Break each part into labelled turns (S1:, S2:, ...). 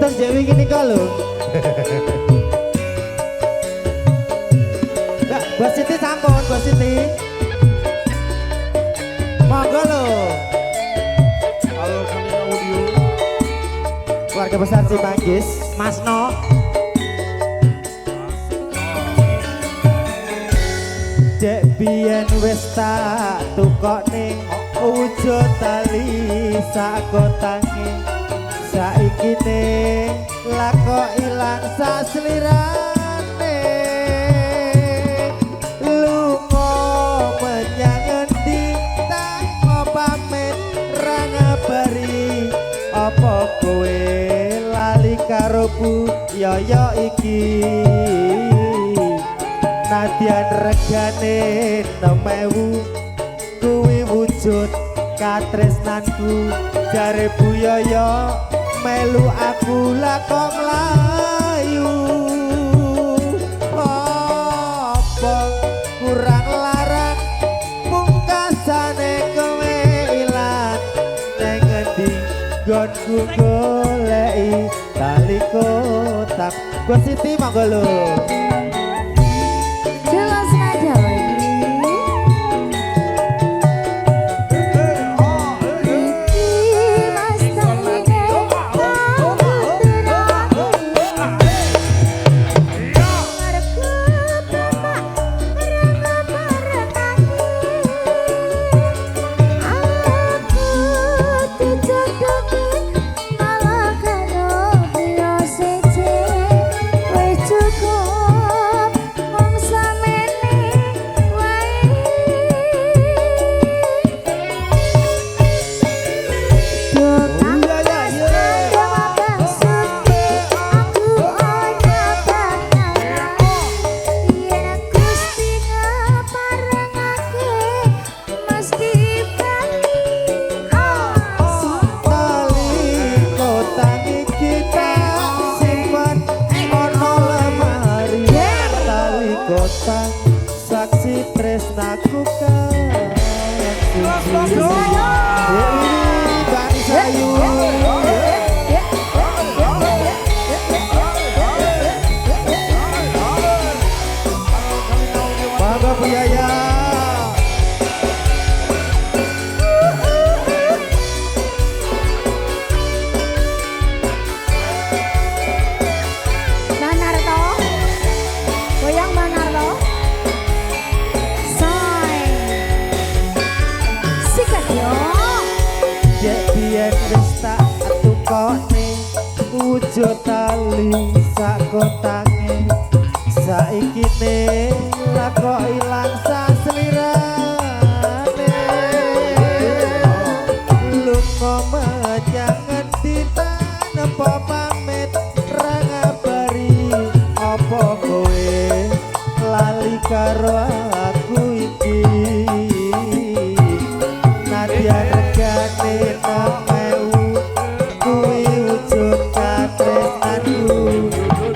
S1: Terus Dewi gini kalau Mbak Siti sampun, Mbak Siti monggo lo.
S2: Halo Salina Audio.
S1: Keluarga besar si Manggis, Mas No. Dek biyen wis tak tukok ning wujud tali sak kotange. Saiki ning lako ilang sak slirane. Lunga menyang endi tak pamit ra ngabari. Apa kowe lali karo Bu Yoyo iki? Nadyan regane 6.000 kuwi wujud katresnanku. Jare Bu Yoyo melu aku lah kok mlayu. Apa kurang larang pungkasane kowe ilang ning endi nggonku goleki tali kotak. Gua Siti monggo lho.
S3: Jelas aja lagi.
S1: Saksi tresnaku kan Bani Sayu Bangga Bu Yaya. Wujud tali sak kotange. Saiki ning lako ilang sak slirane. Lunga menyang endi tanpa pamit ra ngabari. Apa kowe lali karo aku iki? Nadyan regane 6.000 kuwi wujud katresnanku.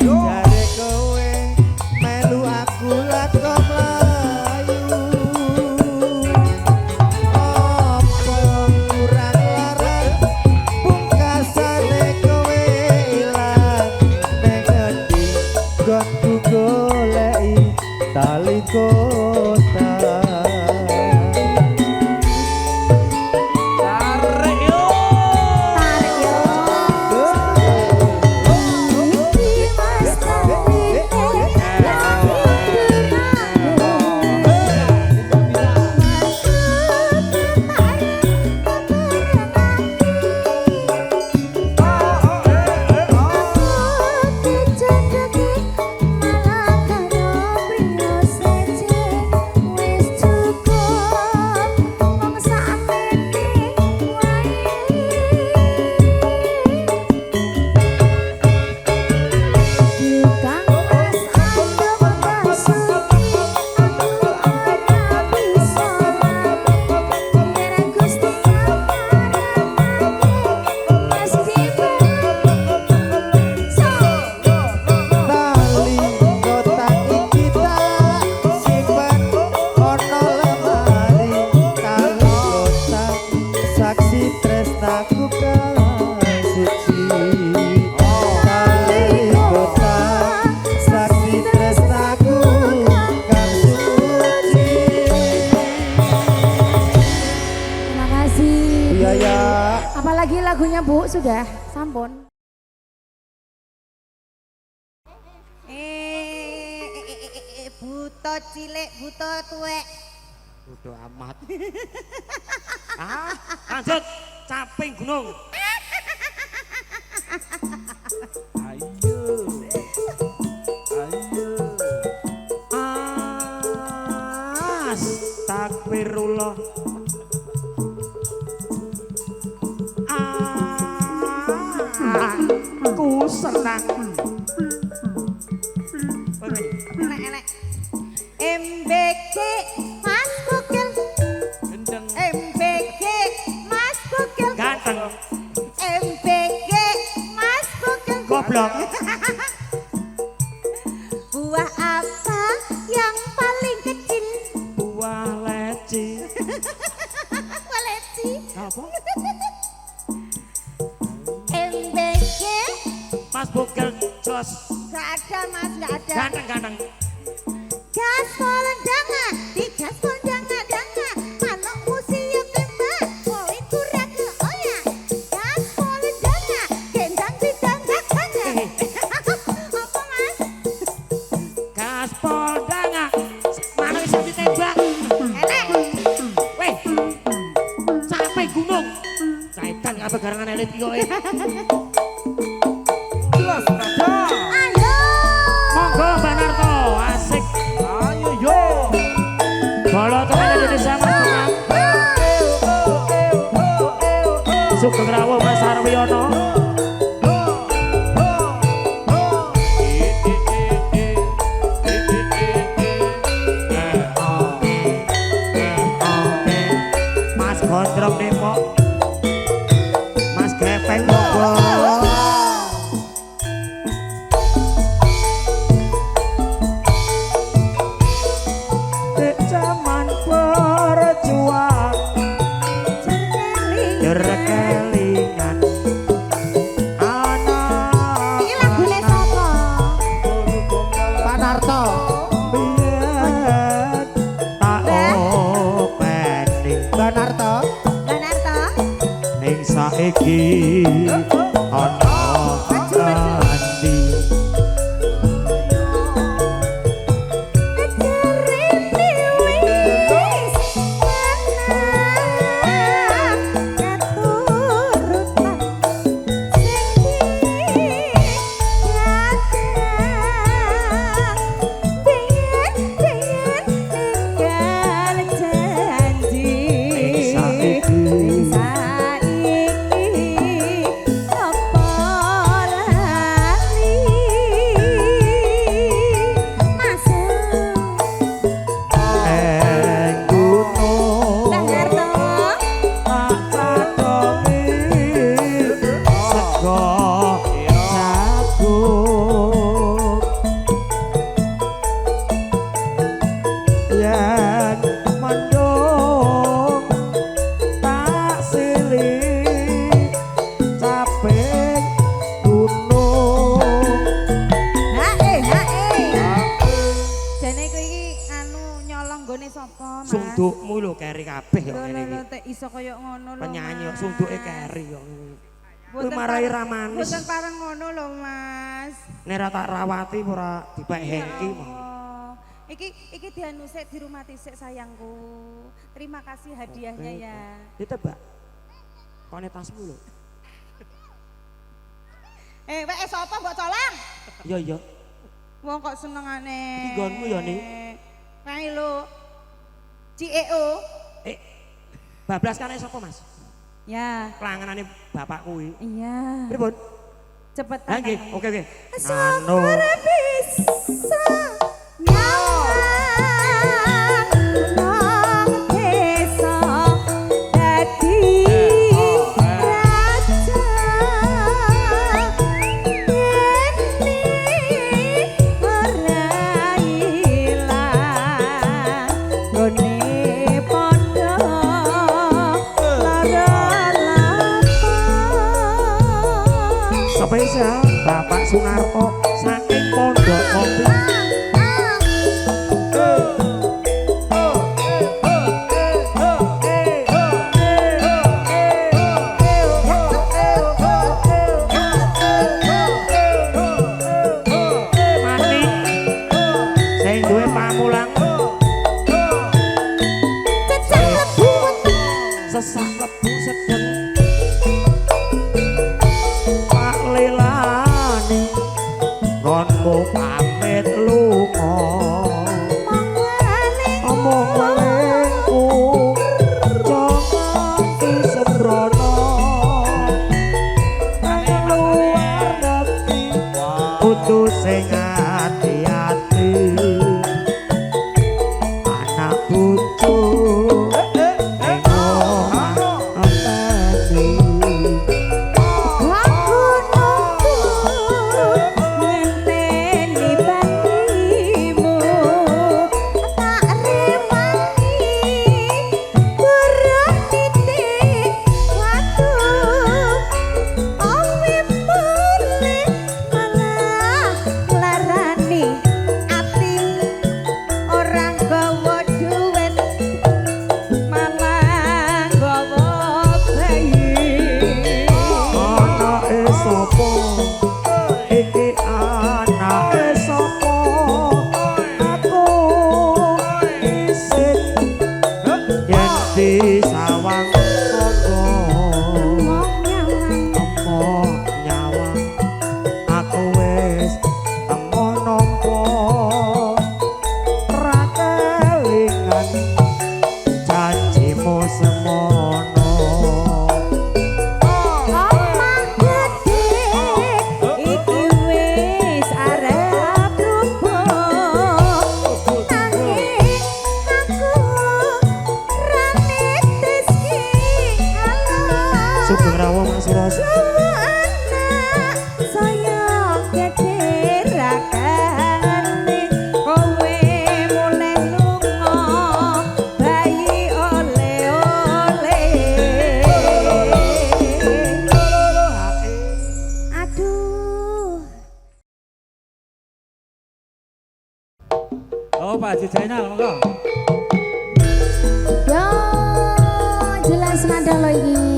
S1: Jare kowe melu aku lah kok mlayu. Apa kurang larang pungkasane kowe ilang ning endi nggonku goleki tali kotak.
S3: Malah karo priyo seje. sudah, sampun.
S4: Buta cilik, buta tuwek.
S2: Udah amat. Lanjut caping gunung. Ayo. Astagfirullah. Ku senang.
S4: Enak-enak. MBG Mas Bugil.
S2: Gendeng.
S4: MBG Mas Bugil.
S2: Ganteng.
S4: MBG Mas Bugil.
S2: Goblok.
S4: Buah apa yang paling kecil?
S2: Buah leci.
S4: Buah leci.
S2: Apa?
S4: MBG.
S2: Mas Bugil jos.
S4: Gak ada Mas, gak ada.
S2: Ganteng-ganteng.
S4: Gas polendanga, digas polendanga-danga. Manuk museum tembak, kowe kurang oya. Gas polendanga, gendang didangga-dangga. Apa Mas?
S2: Gaspol danga. Mana bisa ditembak?
S4: Enak.
S2: Weh. Sampai gunung. Caitan apa garangan elit iki kowe. Jelas ada.
S4: Ayo.
S2: Monggo Mbak Narto, asik. Ayo yo. Bolo teman Indonesia Mas Tenang. Sugeng Rawuh Mas Arwiono. Mas Gondrong Depok. Mas Gepeng Bogor. Dek zaman berjuang Derkelingan anak
S4: Iki lagune sapa?
S1: Pak Narto.
S2: biyen tak openi
S1: Mbak Narto.
S4: Mbak Narto.
S2: ning saiki ana andi sundukmu lho keri kabeh kok ngene iki.
S4: Iso kaya ngono lho.
S2: Penyanyi kok
S4: Mas.
S2: sunduke keri kok. Kuwi
S4: Boten
S2: marai
S4: pareng-
S2: ra manis.
S4: Boten pareng ngono lho, Mas.
S2: Nek ra tak rawati ora dibak hengki mah.
S4: Oh, iki dianu sik di rumah sik sayangku. Terima kasih hadiahnya ya.
S2: Ditebak. Kone tasmu lho.
S4: Wek sapa mbok colong?
S2: Iya iya.
S4: Wong kok senengane.
S2: Iki nggonmu ya, Ning?
S4: Kae lho. CEO.
S2: Bablas kane sapa, Mas?
S4: Ya.
S2: Klangenane bapak kuwi.
S4: Iya.
S2: Pripun?
S4: Cepetan.
S2: Ha nggih, oke oke.
S4: Nano. Bisa nyawang nang desa dadi raja ini ora ilang gone padha lara
S2: Spesial Bapak Sunarto saking Pondok Kopi. nggonmu pamit lunga omong malingku jangan disembrono nang luar negeri kudu sing hati-hati anak bojo di sawang sogo emok nyawang aku wis temu nampa ra kelingan janjimu semono Sugeng Rawuh Mas Ros.
S3: Saya kederakane kowe mulih lunga bayi oleh-oleh. Aduh.
S2: Oh Pak Haji Zainal monggo.
S3: Yo jelas nada lo iki.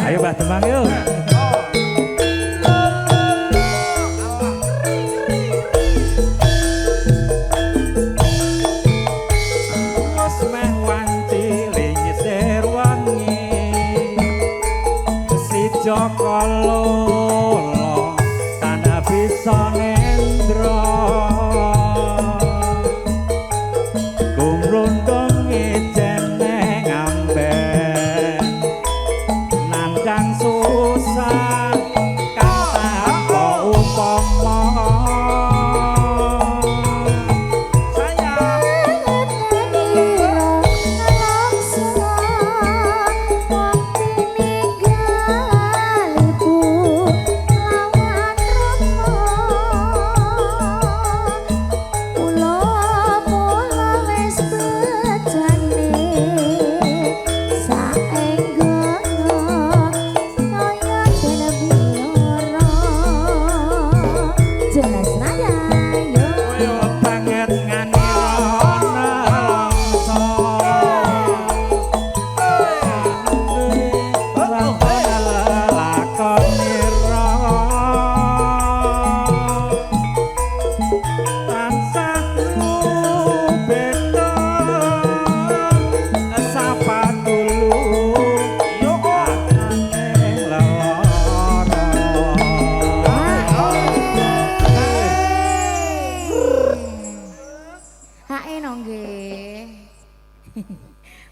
S2: Ayo Mbah Demang yuk. Semeh wanci linyisir wangi si Joko Lolo tanah bisa nendro gumrundung ijene ngamben nandang susah kang tak upama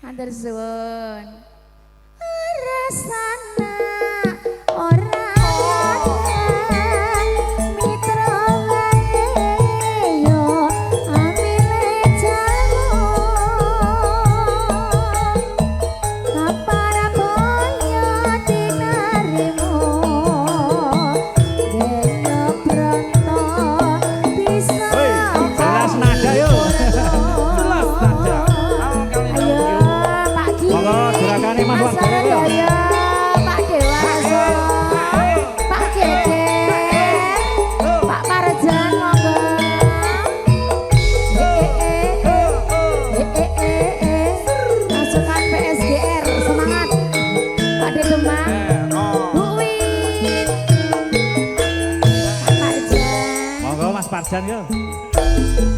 S3: Matur suwun. Rasana ora mitra wae yo amile jalu kapara boyo dinarimu dene pronto bisa
S2: jelas nada yuk. Jelas nada.
S3: Ayo Pak Ki.
S2: Monggo gerakane Mas Wang.
S3: Mas Daya, Pak
S2: Marjan yo.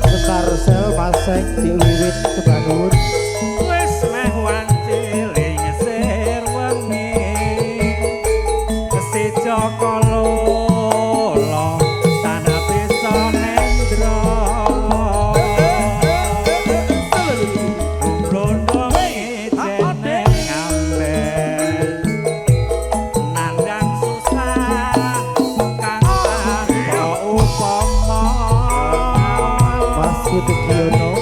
S1: Besar sel paseng diwiwit sebangun.
S2: Wis meh wanciling sir wengi. Sejo kalola tanah bisa nendra. Blondo jeneng ngamben. Nandang susah kang tanpa upama.
S1: Mas Kudugiono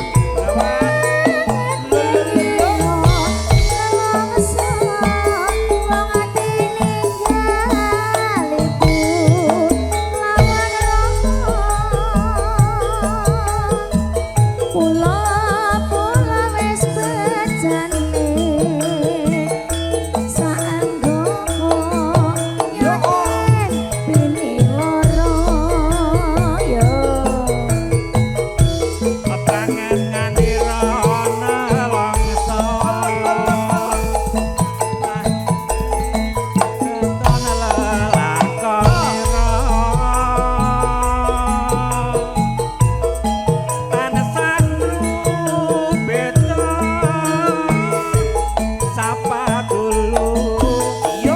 S2: Petangan ngandirana longsor. Keton lelakonira. Tanesanku beda. Sapa dulu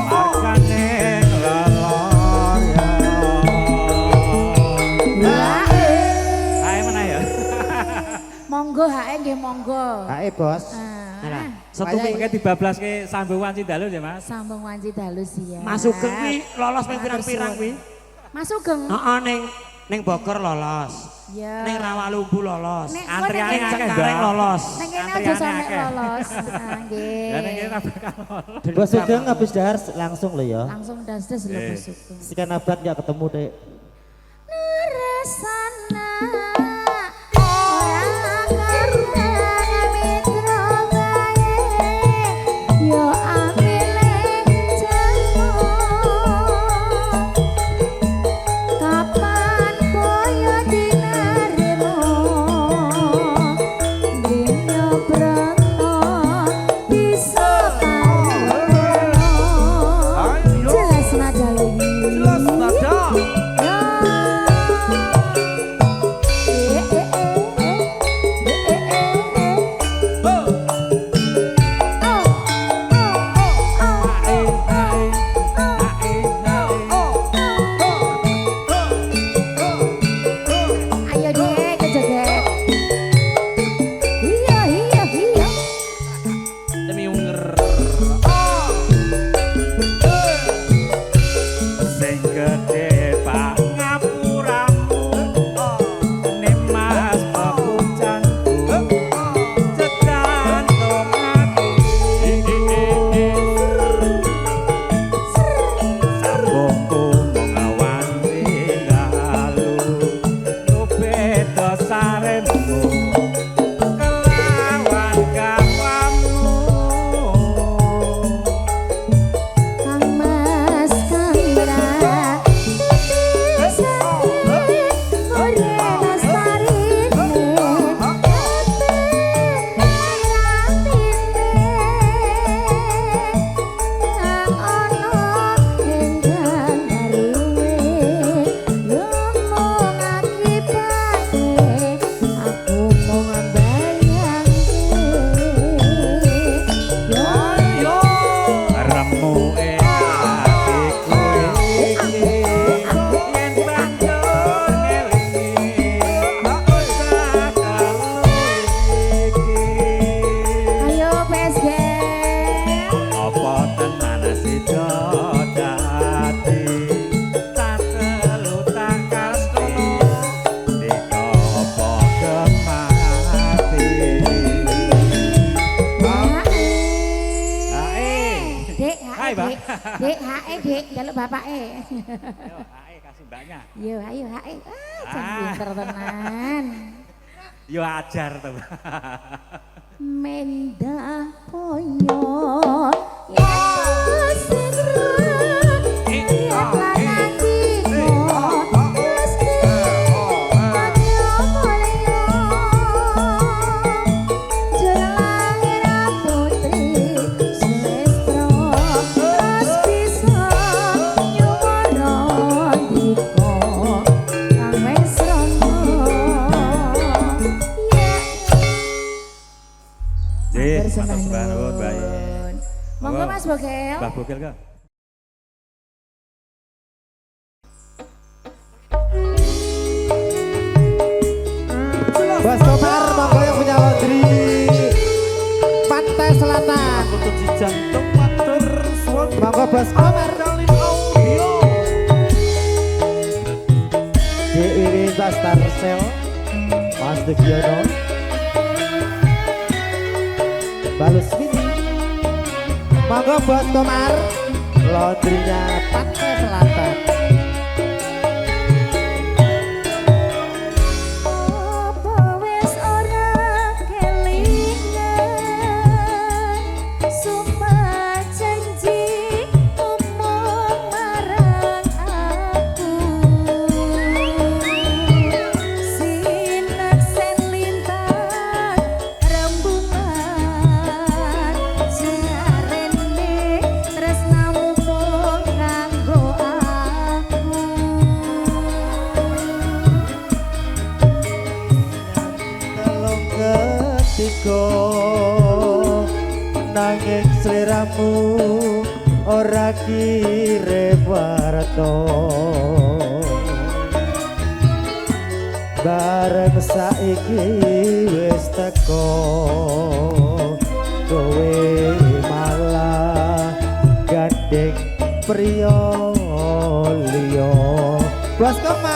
S2: akane lelorya. Ayo mana ya?
S3: Monggo hae nggih monggo.
S1: Ae bos.
S3: Ah,
S2: Setuju ke dibablaske sambung wanci dalu ya Mas.
S3: sambung wanci dalu siap.
S5: Mas Sugeng kuwi lolos ping pirang-pirang kuwi.
S3: Mas Sugeng.
S5: Heeh ning Bogor lolos.
S3: Ya.
S5: Ning Rawalumbu lolos.
S3: Nek
S2: Antriane
S5: Ning
S2: akeh,
S5: Cengkareng
S2: Mbak.
S5: lolos.
S3: Neng kene aja
S2: Antriane
S3: sampe
S2: akeh.
S3: lolos. Ah, nggih.
S2: Ya ning kita bakal lolos.
S1: Bos Sugeng habis dahar langsung lo ya.
S3: Langsung das-das lho Mas Sugeng.
S1: Sekian abad nggak ketemu dek.
S3: Resana ora karena mitra gawe yo amile jemo kapan boyo dinarimo dino brata bisa jelas nada lagi jelas nada Ayo dek, kejoget. Iya, iya, iya.
S5: Demi unger.
S2: Sing gede Pak ngapuramu. Nemas pepucanku. Cedantung aku. Sambungku mengawanti lalu. Rupeda saremmu. Kelawan gawamu.
S3: Kang Mas Kambra sakit ore nastarine kang ono enggang ariwe ngomong akibate aku mau mbayangke yo
S2: Remuke atiku iki yen banjur ngelingi sakalo iki
S3: ayo PSG
S2: apa tenan sida dadi tak telu tak kasti dika apa gemati
S3: Dek,
S2: Hai, Mbak.
S3: Dek, hae, Dek, jaluk bapake.
S2: ayo ae kasih mbaknya
S3: Yo, ayo hae. Jan
S2: Ah.
S3: pinter tenan.
S2: yo ajar to
S3: Mendah poyo. Yen segera yen lanang dino. Mesti kanyo mulya. Jelangir putri Sulestro terus bisa nyuwara diko kang wis rono Bogel.
S5: Mbah Bogel kah?
S1: Bos Komar monggo yang punya laundry Pantai Selatan.
S5: Untuk di jantung matur suwun.
S1: Monggo Bos Komar.
S5: Dalin audio.
S1: Di Wiwin Bastar Sel Mas Degiono Balus Mini. Monggo Bos Komar, laundrynya Pantai Selatan.
S3: Apa wis ora kelingan sumpah janji omong marang aku sinak sen lintang rembungan jarene tresnamu mung kanggo aku.
S1: Telung ketika nanging sliramu ora kire warta bareng saiki wis teko kowe malah gandeng priya liya. Bos Komar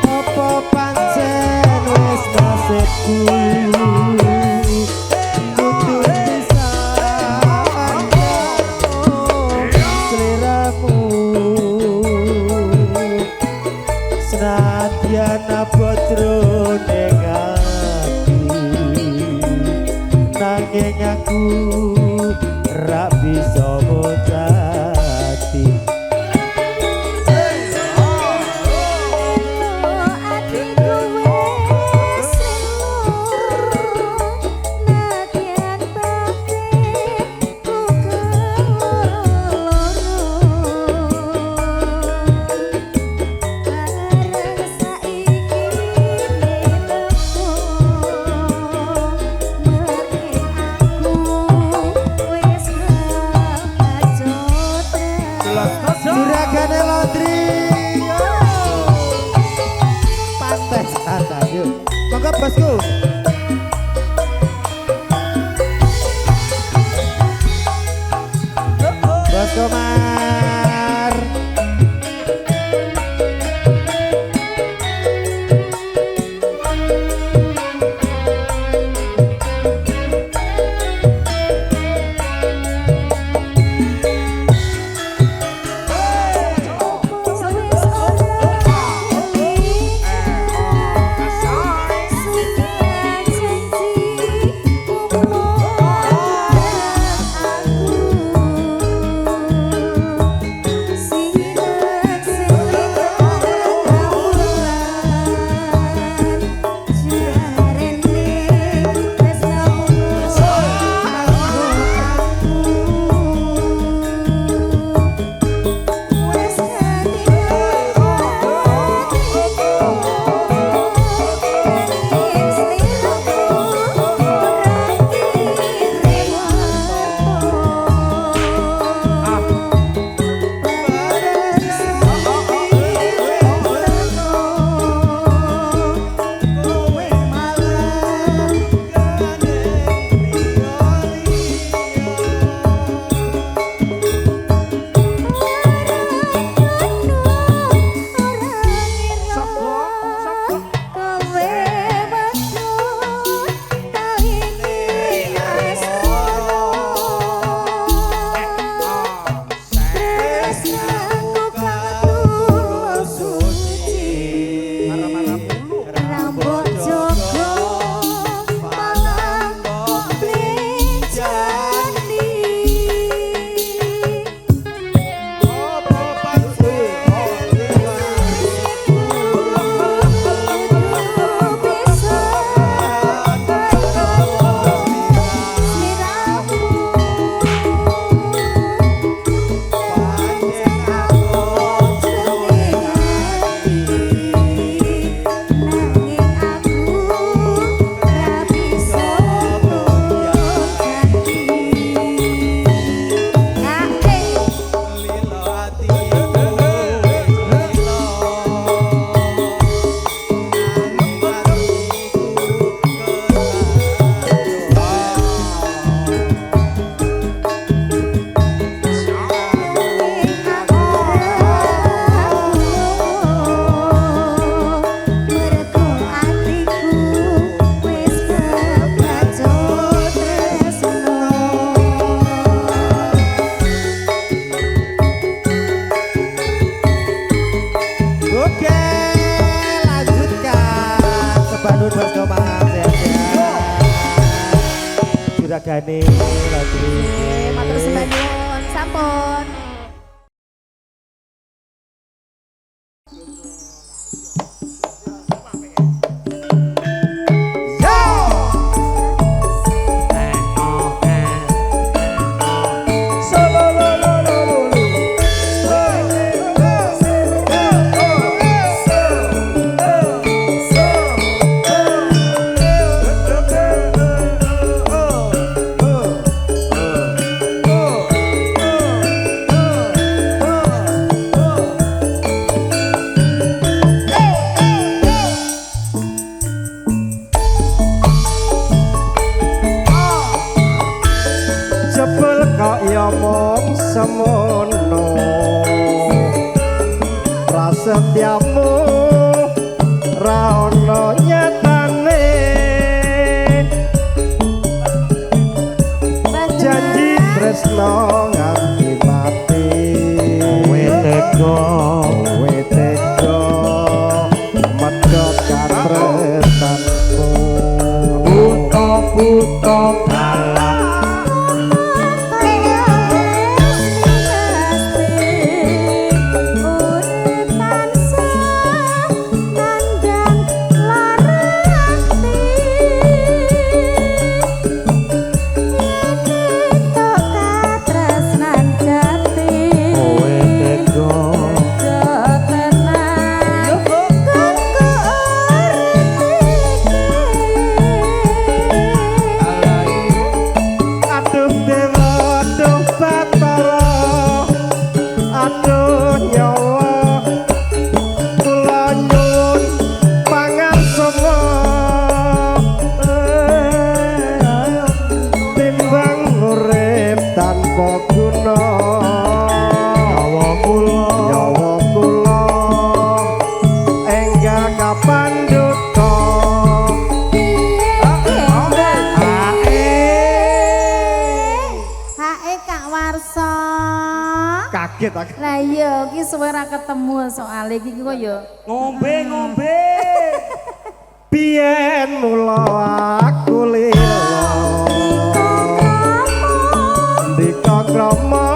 S1: apa pancen wis nasibku kudu bisa sliramu senadyan abot ning ati nanging aku ra bisa mujati.
S3: Wis
S1: ragane Landri.
S3: Matur sembah nyuwun. Sampun.
S1: Jebul kok ya mung semono prasetyamu ra ono nyatane janji tresno nganti mati kowe tega medhot katretanku
S2: buta galak
S1: kaget aku.
S3: Lah iya iki suwe ra ketemu soal iki kok ya
S2: ngombe
S1: Biyen mula aku lila ndika krama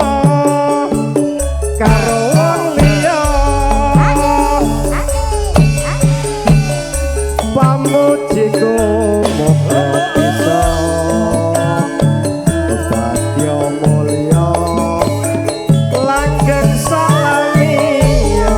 S1: karo wong liya pamujiku muga bisa badya mulya langgeng salamiya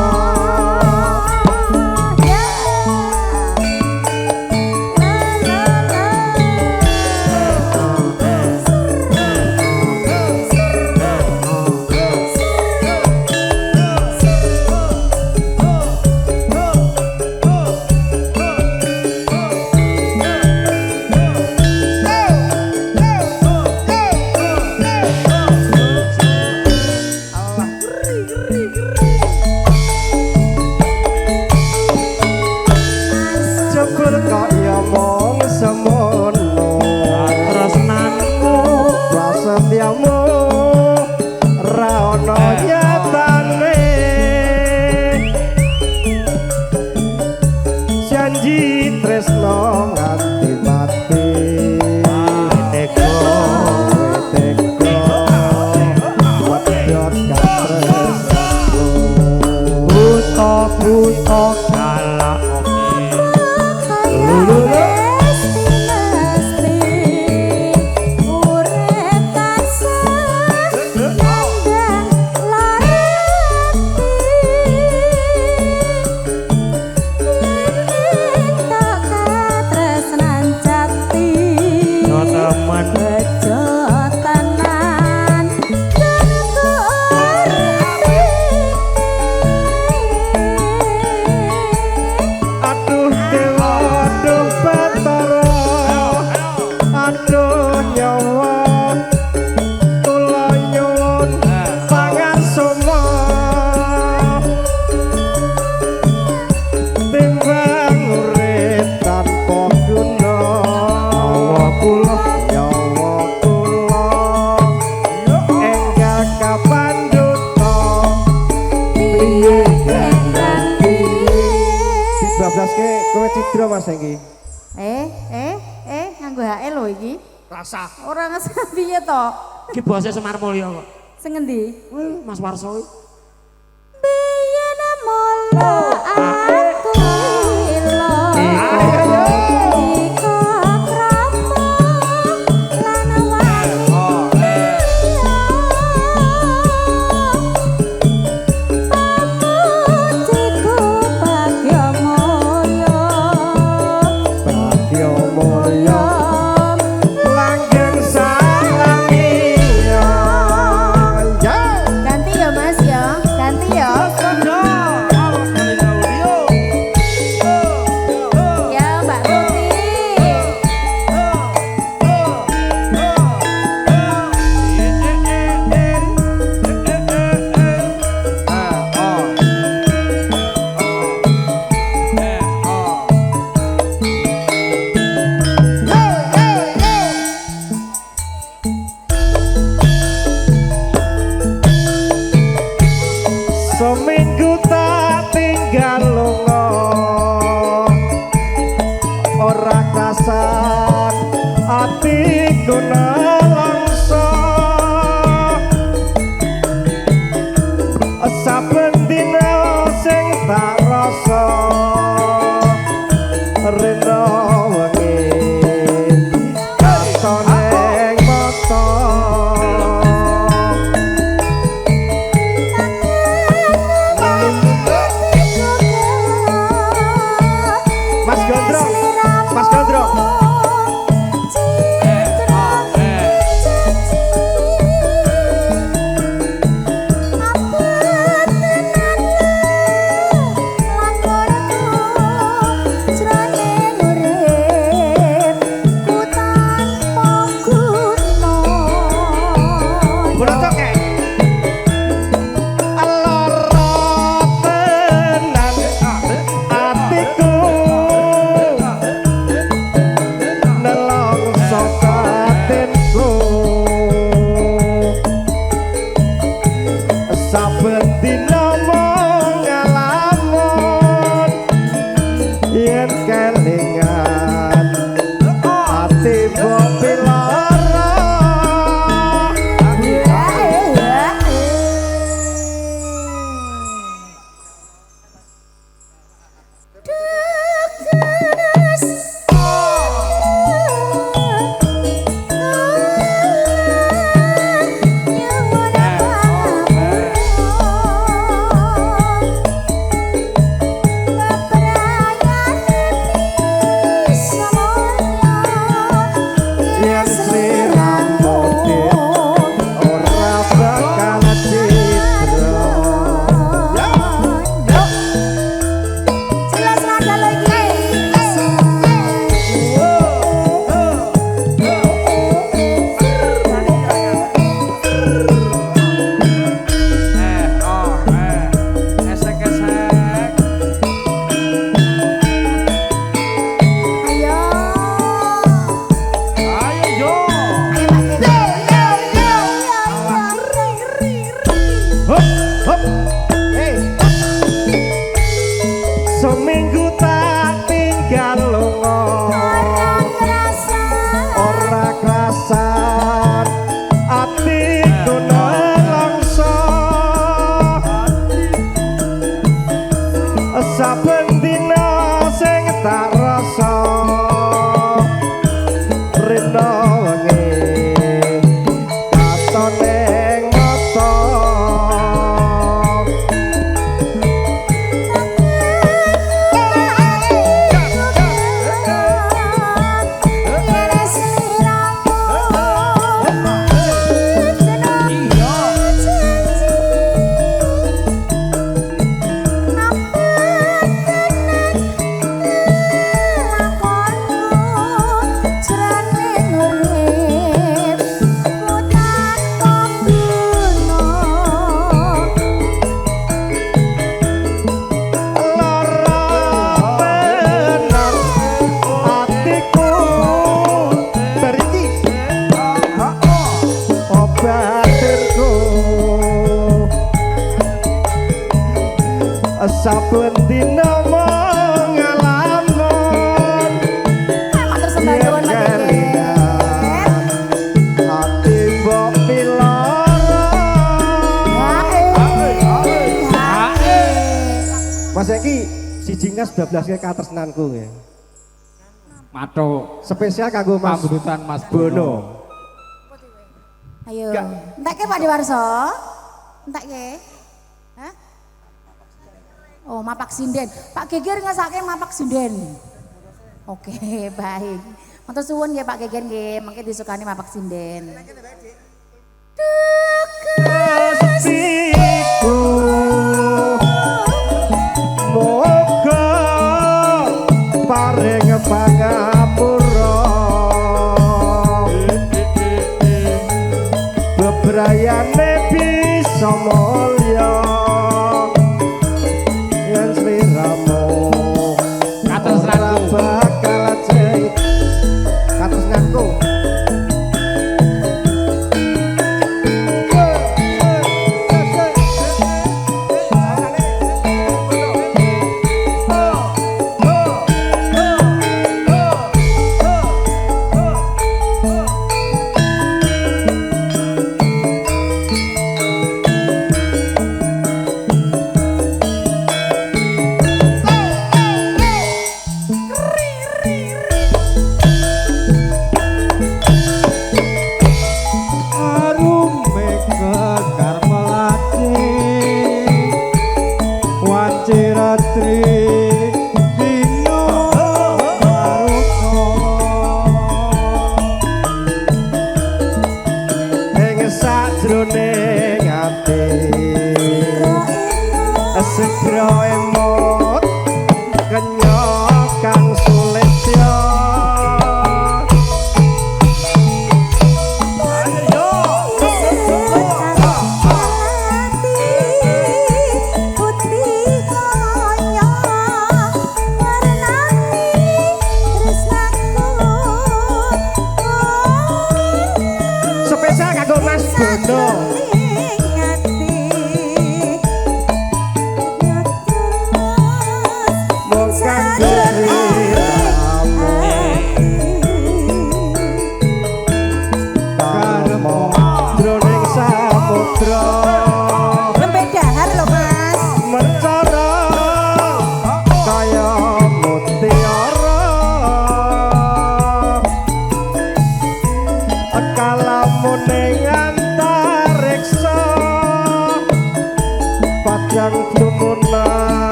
S1: jebul kok ya mung semono tresnanmu prasetyamu ra ono nyatane janji tresno nganti mati teko wedhot katresnaku
S2: buta galak
S1: Bablaske kowe cidra Mas iki.
S3: nganggo HL lho iki.
S5: rasa.
S3: Ora ngesah piye to?
S2: Ki bose Semar Mulya kok.
S3: Sing endi?
S2: Mas Warso.
S3: Biyen mula aku ilo. Iko krama lan wangi. Pamutiku bagya mulya.
S1: Bagya mulya langgeng salamia.
S3: Ganti ya Mas ya, ganti ya. Ya Mbak Tuti.
S1: Seminggu tak tinggal lunga, ora kasar atiku nelongso. Saben dina sing tak rasa rena wengi katoneng mata. Mas Gondrong, Mas Gondrong. Bola toke. Lara tenan atiku nelongso batinku. Saben dina mung ngalamun yen kelingan ati bopi lara. Yen sliramu ora bakal citra.
S3: Jelas nada lagi. Ayo.
S1: Hop, hop. Hey. Seminggu tak tinggal lunga, ora krasan atiku nelongso. Saben dina sing tak rasa rena wengi katoneng mata. Saben dina ngalamun
S3: Matur sembah nuwun Mas Deden.
S6: Mas iki siji ngas 12 ke katresnanku nggih.
S5: Matuk.
S6: Spesial kanggo Mas
S5: Pambututan Mas
S6: Bono.
S3: Ayo. Entek ke Pak Dewarso? Entek ke? Hah? Oh, mapak sinden. Pak Geger ngasake mapak sinden. Oke, baik. Matur suwun nggih Pak Geger nggih, mengke disukani mapak sinden.
S6: Kasihku moga paring pangapura bebrayane bisa mulya yen sliramu
S5: Katresnanku.
S6: bakal jek katresnanku.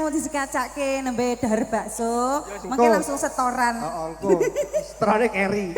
S4: Dikacake nembe dahar bakso, mungkin langsung setoran.
S6: Heeh, engko setorane keri.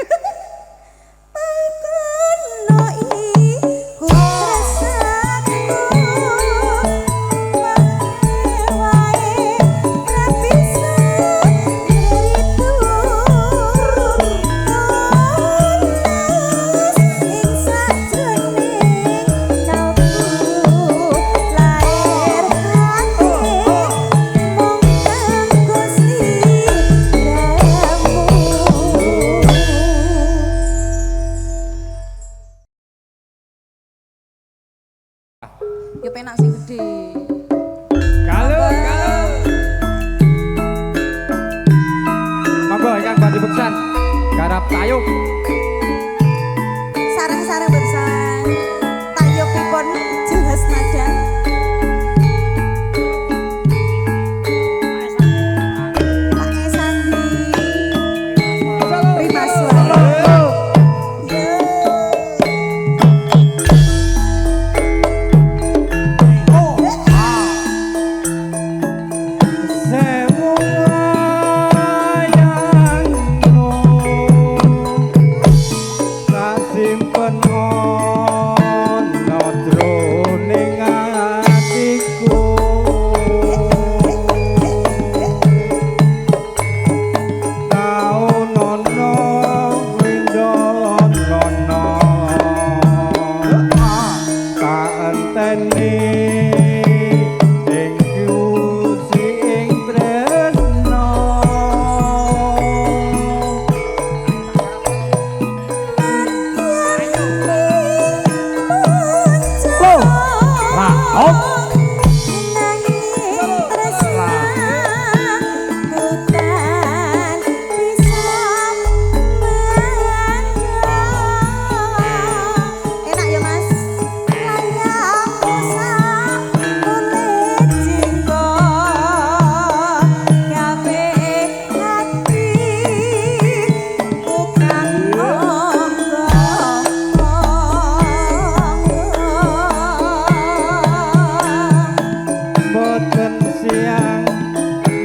S6: siang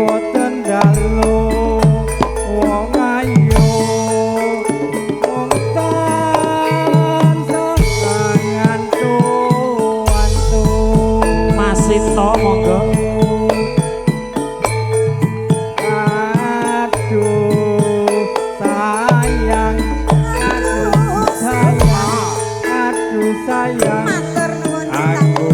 S6: boten dalu wong ayu wong tansah ngantu-antu
S2: Mas Sinto monggo.
S6: aduh sayang
S3: Matur nuwun
S6: aku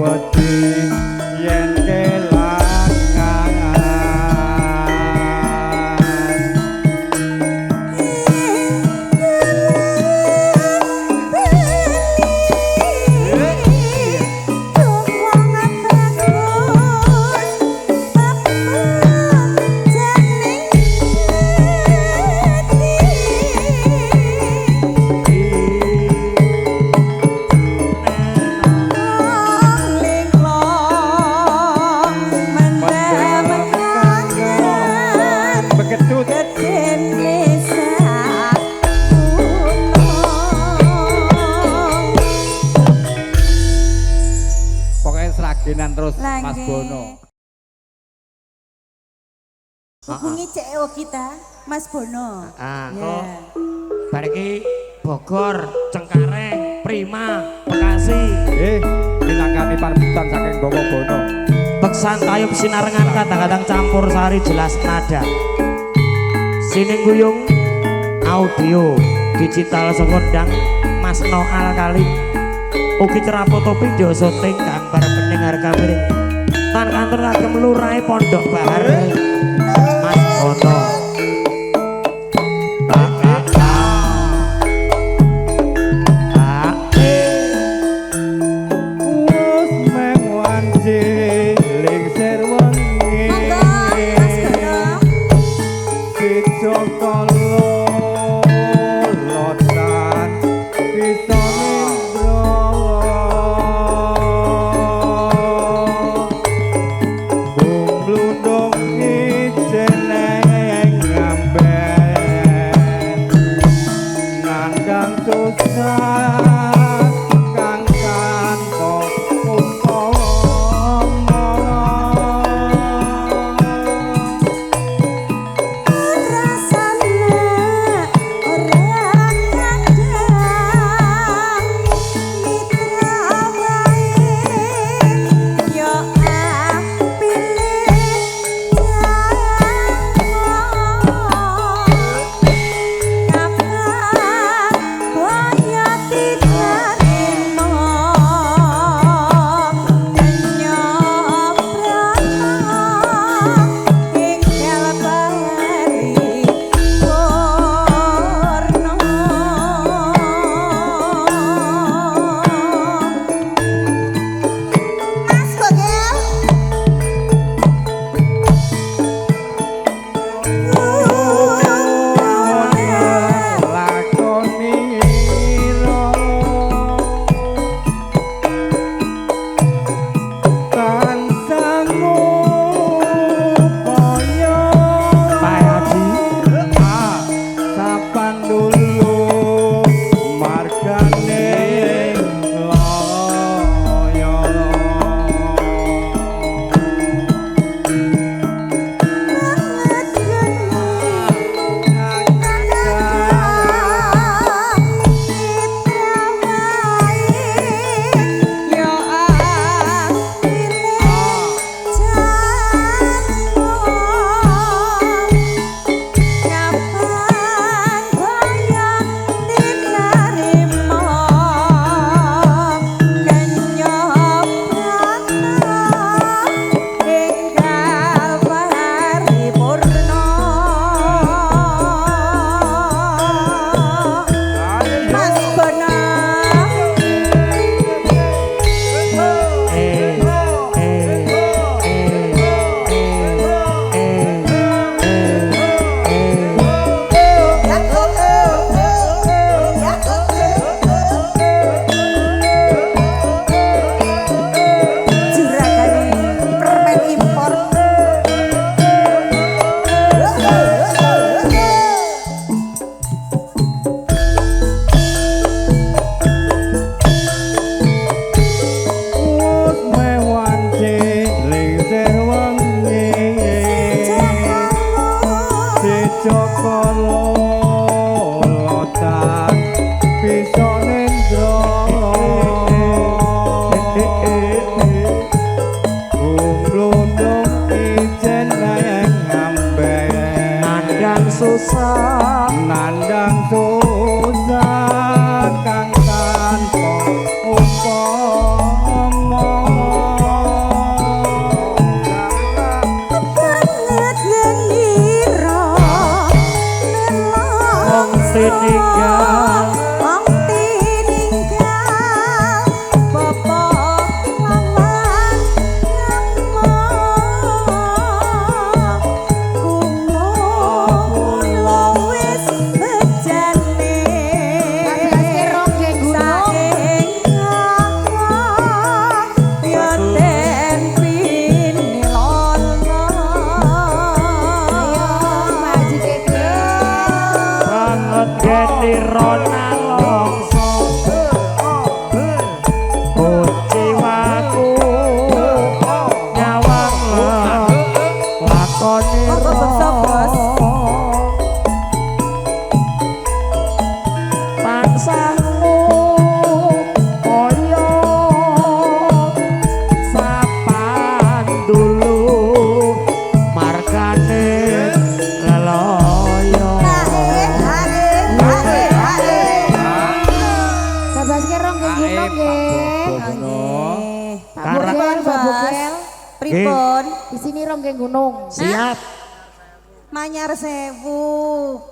S6: wedi yen
S5: Genan terus Mas
S3: Langge.
S5: Bono.
S3: Hubungi CEO kita, Mas Bono.
S2: Kok bariki Bogor, Cengkareng, Prima, Bekasi.
S5: Minangkani parbutan saking Bowo Bono.
S2: Beksan tayub sinarengan kadang-kadang campur sari jelas nada. Sining guyung audio digital sekondang Mas Noal kali. Ugi cerapo topi jo syuting gambar bening harga miring. Tan kantor kagem Lurahe Pondok Bahar. Mas Bono.
S6: Wes meng wanci lumlung ijen yang ngambe
S2: nandang susah
S6: nandang susah kang tanpa upama
S3: banget ngira
S2: wong sininggal
S3: wong tininggal bapa lawan kumul wis bejane
S2: banget geni rona longso kuciwaku nyawang lakoni pangsangmu koyo sapan dulu markane leloyo
S3: Sabaske rong nggih gunung nggih. Pak Bugel, Pak Bugel.
S4: Pripun?
S3: Di sini rong nggih gunung.
S2: siap
S4: Manyar sewu.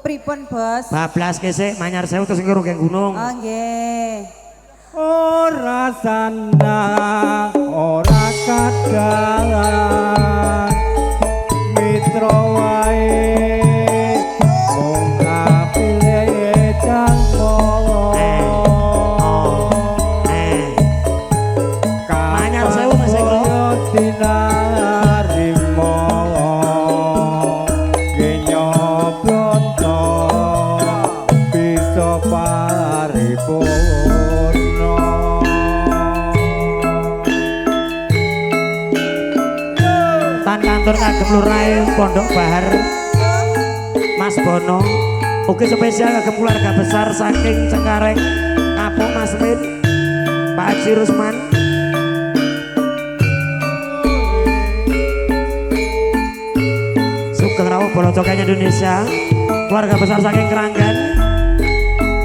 S4: Pripun, Bos?
S2: bablas kesik manyar sewu terus ngeru ke gunung
S4: Oh, nggih.
S6: ora sandang ora kadang mitra wae mung kapile cang
S2: Manyar sewu, Mas Eko.
S6: dinarimo genyobroto bisa paripurna
S2: tan kantor kagem lurahe Pondok Bahar Mas Bono ugi spesial kagem keluarga besar saking Cengkareng Kapuk Mas Min Pak Haji Rusman Sugeng Rawuh Bolo Cokan Indonesia keluarga besar saking Keranggan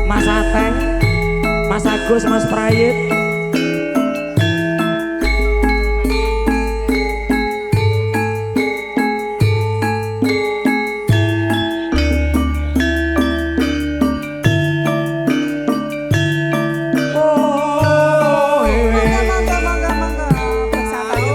S2: Mas Ateng Mas Agus Mas Prayit
S4: Mangga. Bersantai.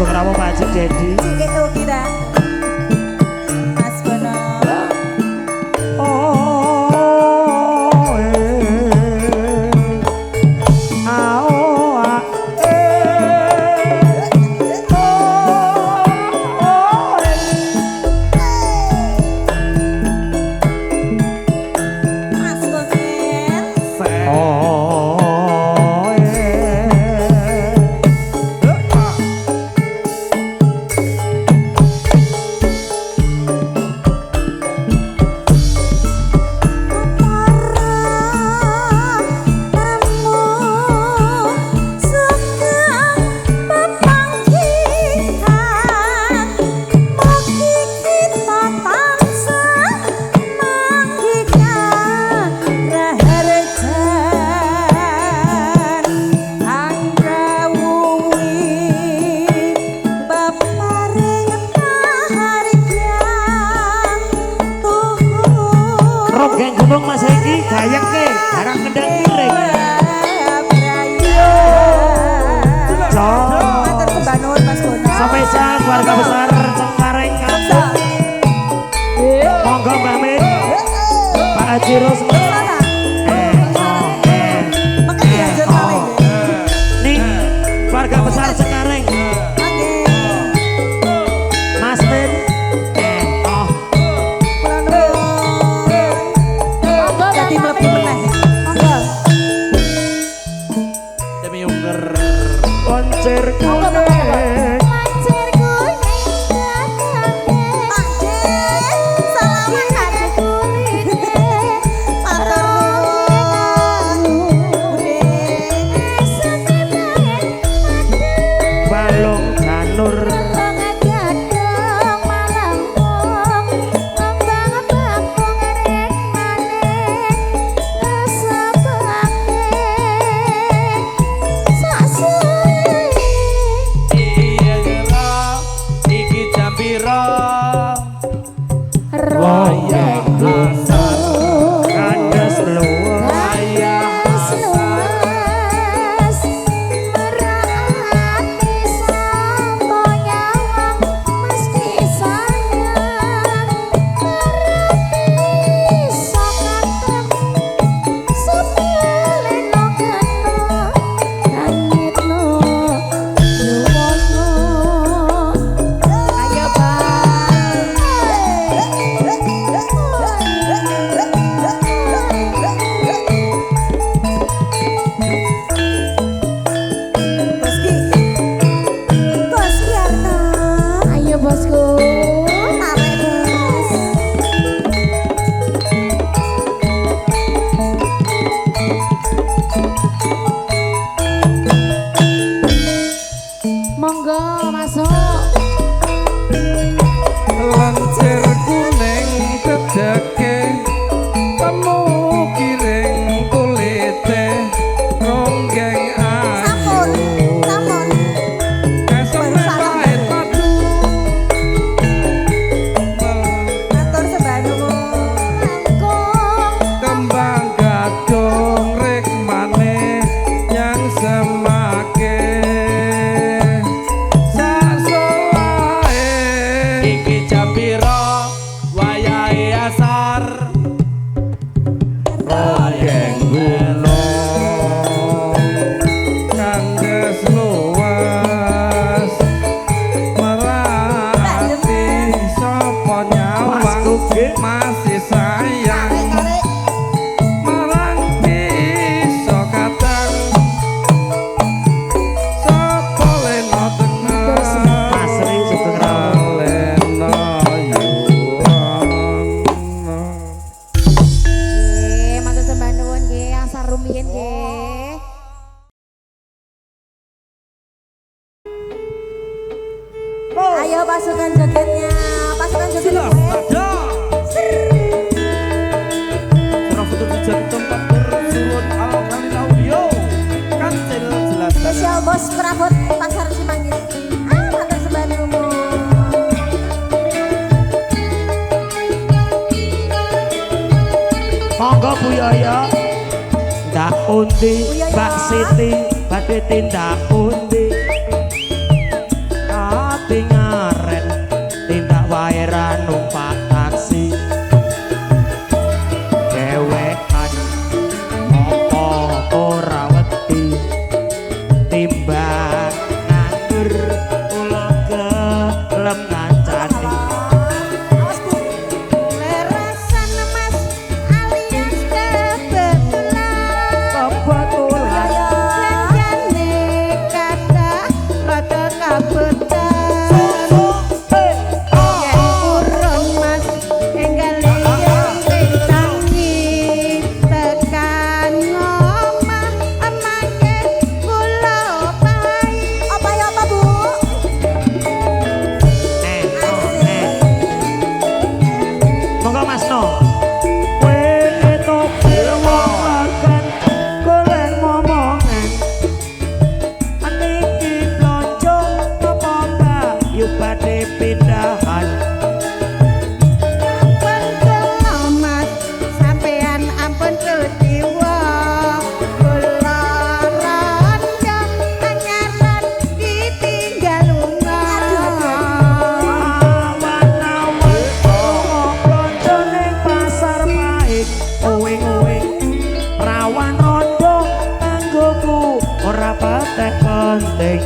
S2: Sugeng Rawuh Pak Haji Dedi.
S4: Gitu kita. Mas Bono.
S2: Oh, ao,
S4: Mas Bosen.
S2: Roggeng gunung Mas Hengki gayeng ke harang kendang miring.
S4: Matur sembah nuwun Mas Bono.
S2: Spesial keluarga besar Cengkareng Kampung. Monggo Mbak Min, Pak Haji Rusman. Nih keluarga besar Cengkareng. Mas Min.
S4: Jadi mlebu meneh. Monggo.
S6: Demi unger.
S2: Koncir kuning. Balung janur.
S6: Iya gelo iki jam pira?
S2: Royek asar kandas luwes.
S3: Ayo Bang. Ayo bosku. Monggo masuk.
S6: Lancir kuning kedeke temu kiring kulite ronggeng ayu kesem lain padu
S4: Matur sembah nuwun.
S6: kembang gadung rek maneh yang semake sak solae iki jam pira wayahe asar royeng gunung kandes luwes merati sapa nyawang masih sayang marang bisa kadang sapa leno tengah
S2: Asri Sugeng Rawuh.
S6: leno yuwana
S3: Nggih, matur sembah nuwun nggih, asar rumiyin nggih.
S4: Ayo pasukan jogetnya. Pasukan joget.
S6: Surah Futur Hujan tempat bersurun Al-Khalil Audio Kancil jelas
S4: Spesial bos perabot pasar Cimanggis. Matur sembah nuwun.
S2: Monggo Bu Yoyo. Ndak undi
S4: Bu Yoyo.
S2: Mbak Siti badhe tindak undi. Rawan rondo nganggoku ora patek penting.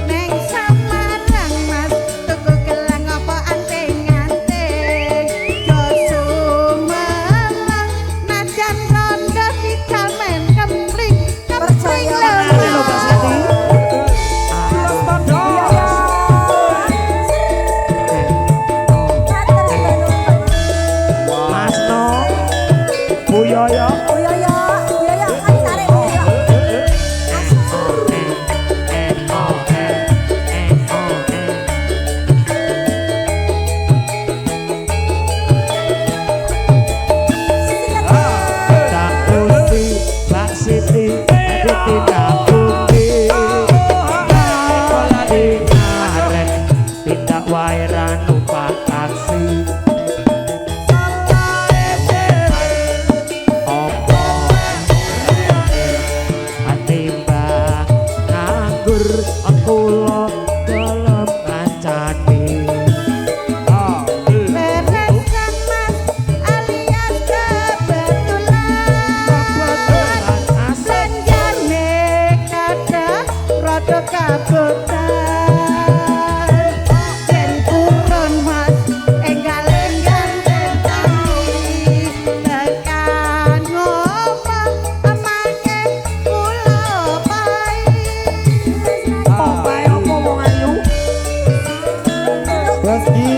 S4: Neng Samarang Mas tuku gelang apa anting-anting. Jo sumelang najan rondo dijamen kempling kempling
S2: Ngerti lho Mbak Siti. Mas No, Bu Yoyo. Tak usi Mbak Siti ditindak bumi. Sekolah di ngaret tindak wae ra numpak taksi. Opo ati mbak nganggur kula gelem kancane.
S4: Beresan Mas alias kebetulan senjane kada rada kabutan yen purun Mas enggal-enggal tentang tekan ngomong emangke kula pai.
S2: Omae opo wong ayu?
S1: Bos Gi.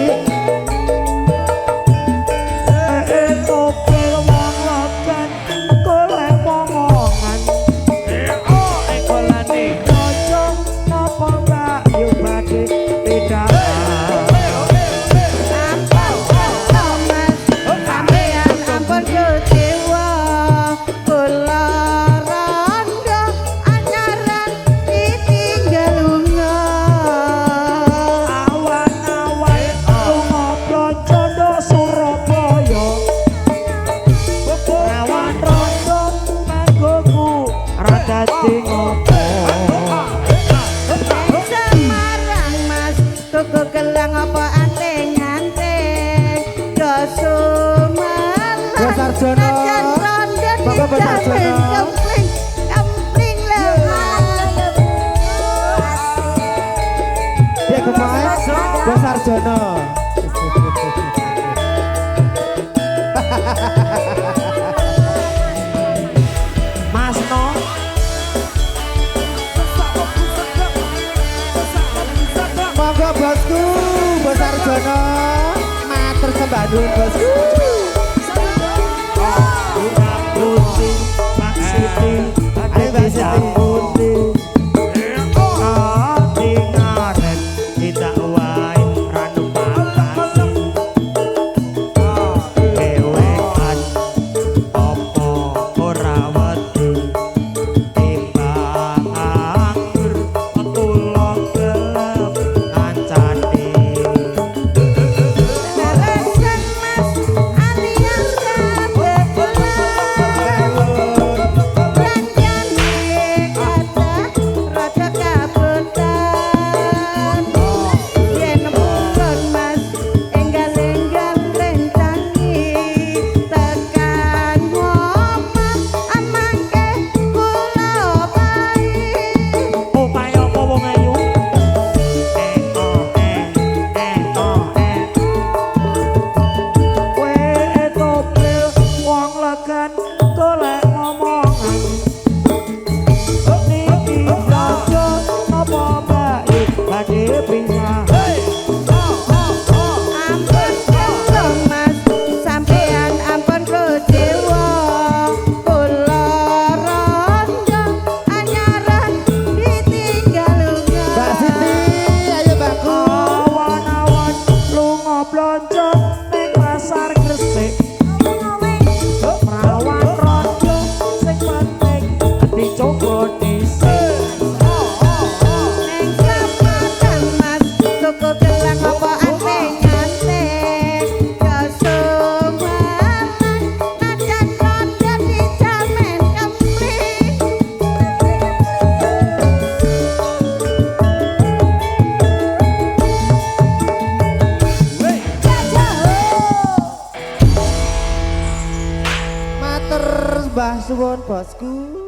S2: Topel wong lokan golek momongan.
S6: Ekolane
S2: Ojo napa mbak yu badhe tidak.
S4: Ampun Mas sampeyan ampun kecewa kula rondo anyaran ditinggal lunga.
S2: Awan-awan lunga Blonjondo Surabaya. Rawan rondo nganggoku ra dadi ngopo.
S4: Semarang Mas tuku gelang apa anting-anting. Jo sumelang
S1: Bos Arjono.
S4: najan rondo
S1: Bapak Bos
S4: dijamin
S1: Arjono.
S4: kempling lho.
S1: Dia kemarin Bos Arjono.
S2: Mas No,
S1: Monggo bosku, Bos Arjono. Matur sembah nuwun bosku.
S2: Putri Mbak Siti
S1: Ayo, Mbak Siti.
S2: Putri ati ngaret tidak wae ra numpak taksi. Kewekan opo ora wedi timbang anggur kula gelem kancane.
S4: Beresan Mas alias
S2: blonjo ning pasar Gresik. Perawan
S1: suwun bosku.